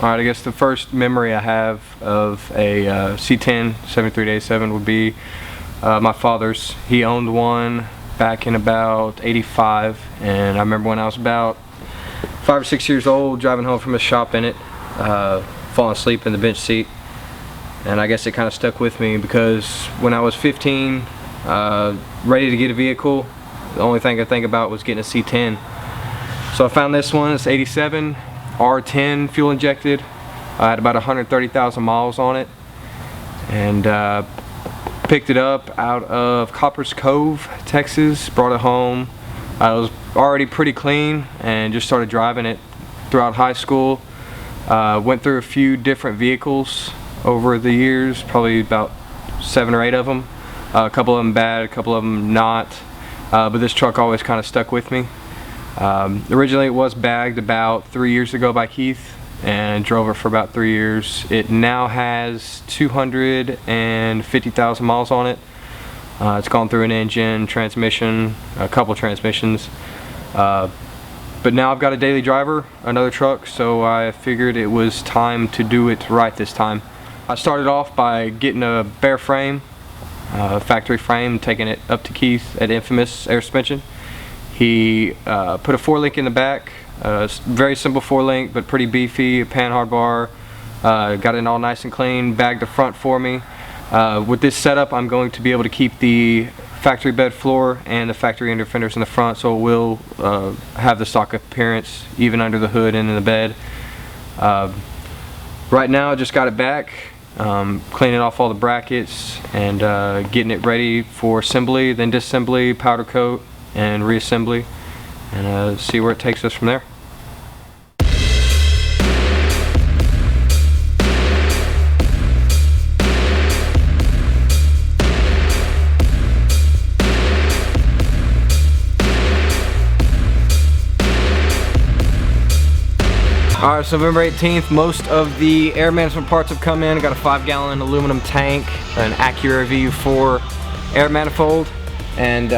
Alright, I guess the first memory I have of a C10 73-87 would be my father's. He owned one back in about '85, and I remember when I was about 5 or 6 years old, driving home from a shop in it, falling asleep in the bench seat. And I guess it kind of stuck with me because when I was 15, ready to get a vehicle, the only thing I think about was getting a C10. So I found this one. It's 87 R10 fuel injected. I had about 130,000 miles on it, and picked it up out of Copper's Cove, Texas. Brought it home. I was already pretty clean and just started driving it throughout high school. Went through a few different vehicles over the years, probably about 7 or 8 of them. A couple of them bad, a couple of them not, but this truck always kind of stuck with me. Originally it was bagged about 3 years ago by Keith, and drove it for about 3 years. It now has 250,000 miles on it. It's gone through an engine, transmission, a couple transmissions, but now I've got a daily driver, another truck, so I figured it was time to do it right this time. I started off by getting a bare frame, factory frame, taking it up to Keith at Infamous Air Suspension. He put a 4-link in the back, very simple 4-link but pretty beefy, a panhard bar, got it all nice and clean, bagged the front for me. With this setup I'm going to be able to keep the factory bed floor and the factory under fenders in the front, so it will have the stock appearance even under the hood and in the bed. Right now I just got it back, cleaning off all the brackets and getting it ready for assembly, then disassembly, powder coat, and reassembly, and see where it takes us from there. Alright, so November 18th, most of the air management parts have come in. Got a 5-gallon aluminum tank, an Acura VU4 air manifold, and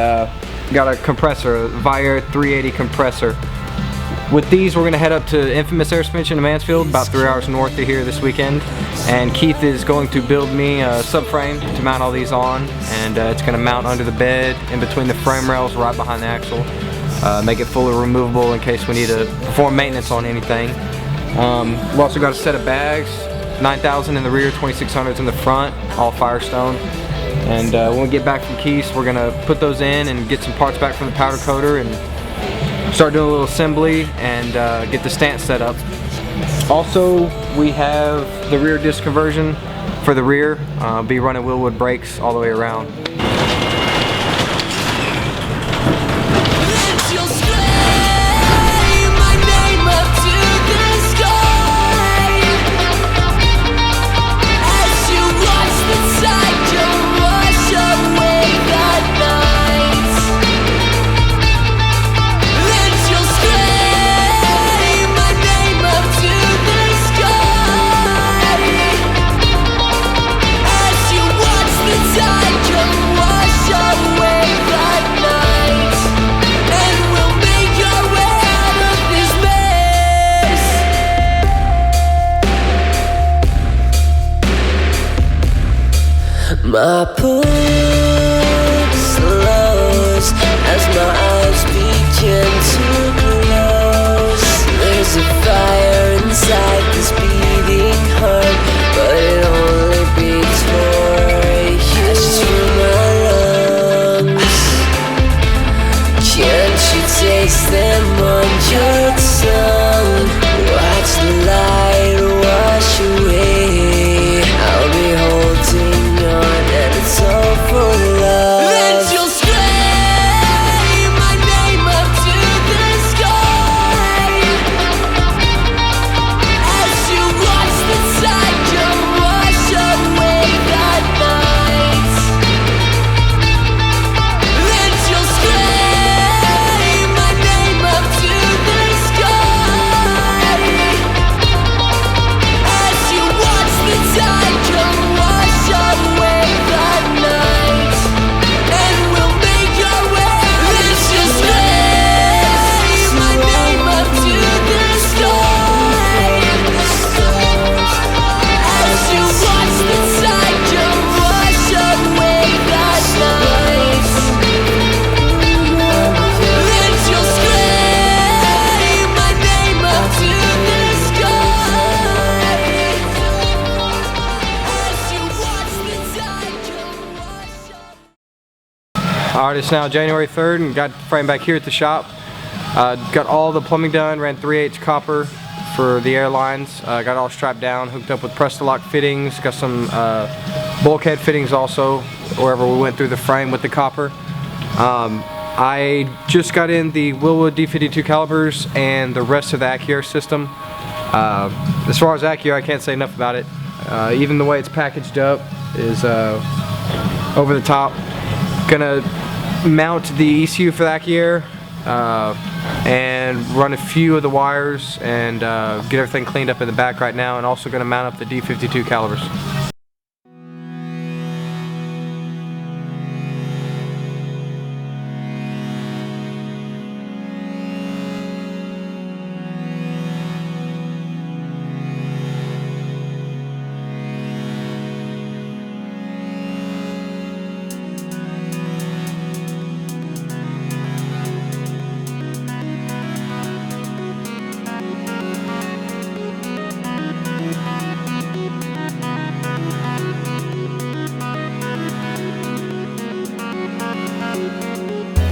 got a compressor, a Viair 380 compressor. With these, we're going to head up to Infamous Air Suspension in Mansfield, about 3 hours north of here this weekend. And Keith is going to build me a subframe to mount all these on, and it's going to mount under the bed, in between the frame rails, right behind the axle. Make it fully removable in case we need to perform maintenance on anything. We've also got a set of bags, 9,000 in the rear, 2,600s in the front, all Firestone. And when we get back from Keith's, we're going to put those in and get some parts back from the powder coater and start doing a little assembly and get the stance set up. Also, we have the rear disc conversion for the rear. Be running wheelwood brakes all the way around. My pulse slows as my eyes begin to close. There's a fire inside this beating heart, but it only beats for ashes from my lungs. Can't you taste them on your tongue? Watch the light wash away. I'll be holding on, and it's all for love. Then you'll scream my name up to the sky as you watch the tide come wash away that night. Then you'll scream my name up to the sky. Alright, it's now January 3rd and got the frame back here at the shop. Got all the plumbing done, ran 3/8 copper for the airlines. Got all strapped down, hooked up with press-to-lock fittings. Got some bulkhead fittings also, wherever we went through the frame with the copper. I just got in the Wilwood D52 calibers and the rest of the Acura system. As far as Acura, I can't say enough about it. Even the way it's packaged up is over the top. Gonna mount the ECU for the Acura and run a few of the wires and get everything cleaned up in the back right now, and also gonna mount up the D52 calibers.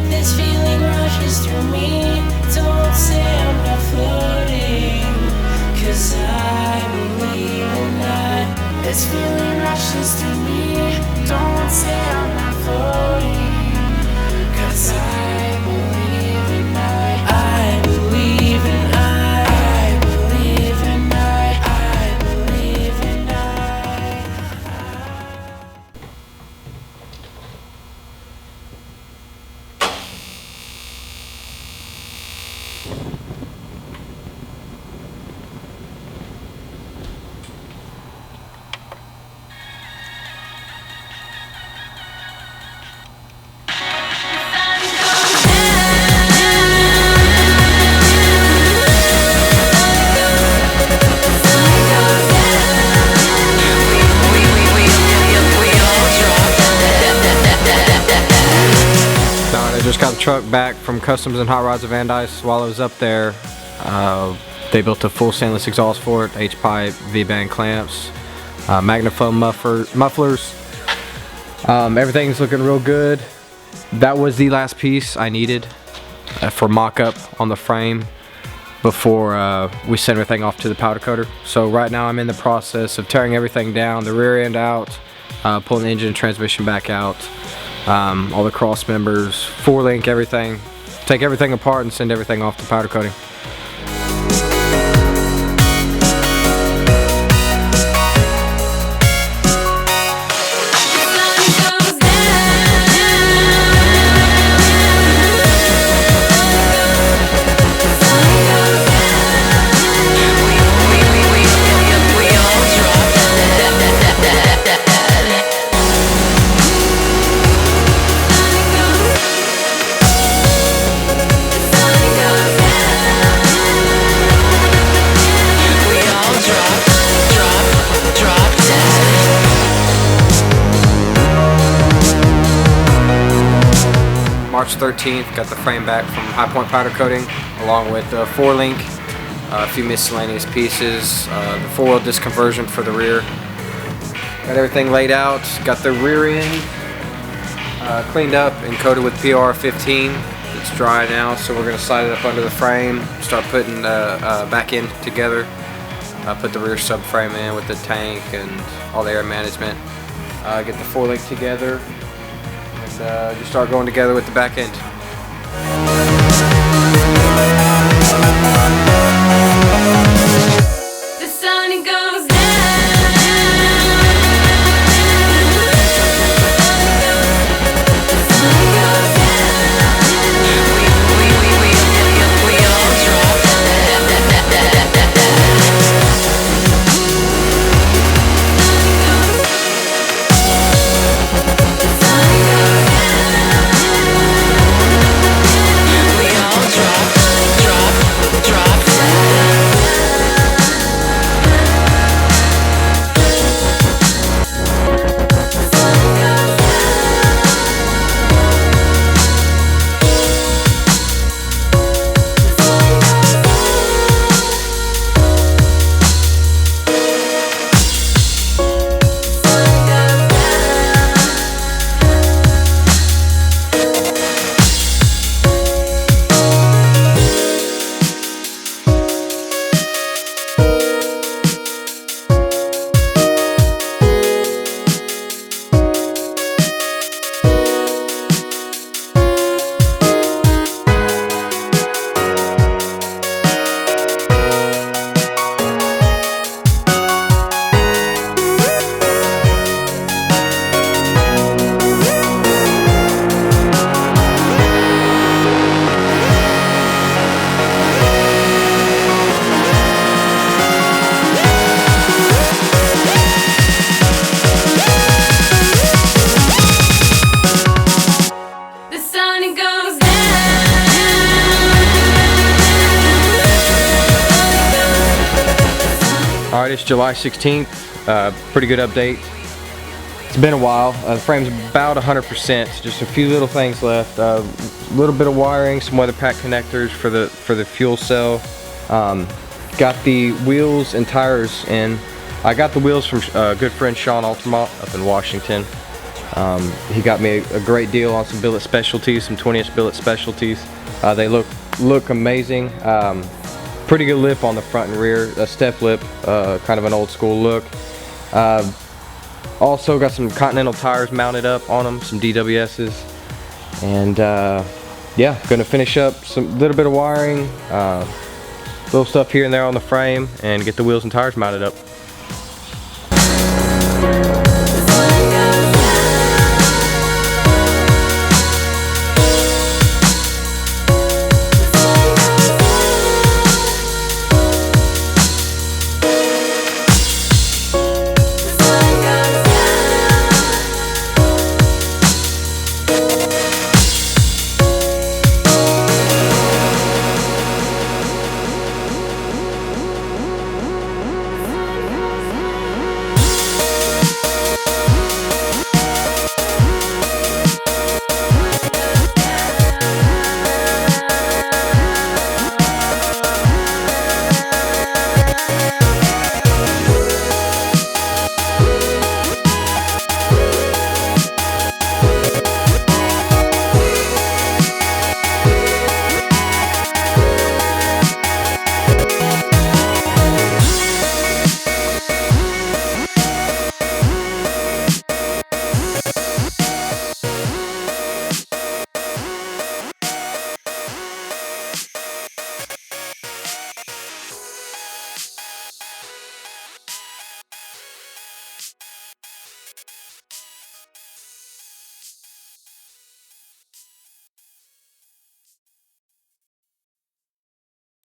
This feeling rushes through me. Don't say I'm not floating, 'cause I believe in that. This feeling rushes through me. Don't say I'm not floating, 'cause I believe in that. I believe in I believe in I believe in I. Just got the truck back from Customs and Hot Rods of Van Dyce. While I was up there, they built a full stainless exhaust for it, H-pipe, V-band clamps, Magnafoam mufflers. Everything's looking real good. That was the last piece I needed for mock-up on the frame before we sent everything off to the powder coater. So right now I'm in the process of tearing everything down, the rear end out, pulling the engine and transmission back out. All the cross members, 4-link, everything. Take everything apart and send everything off to powder coating. March 13th, got the frame back from High Point Powder Coating, along with the 4-link, a few miscellaneous pieces, the 4-wheel disc conversion for the rear. Got everything laid out, got the rear end cleaned up and coated with PR15. It's dry now, so we're going to slide it up under the frame, start putting the back end together, put the rear subframe in with the tank and all the air management, get the 4-link together, and just start going together with the back end. The sun goes drop Alright, it's July 16th. Pretty good update. It's been a while. The frame's about 100%. Just a few little things left. A little bit of wiring, some weather pack connectors for the fuel cell. Got the wheels and tires in. I got the wheels from good friend Sean Altamont up in Washington. He got me a great deal on some billet specialties, some 20-inch billet specialties. They look amazing. Pretty good lip on the front and rear, a step lip, kind of an old school look. Also got some Continental tires mounted up on them, some DWS's, and yeah, gonna finish up some little bit of wiring, little stuff here and there on the frame, and get the wheels and tires mounted up.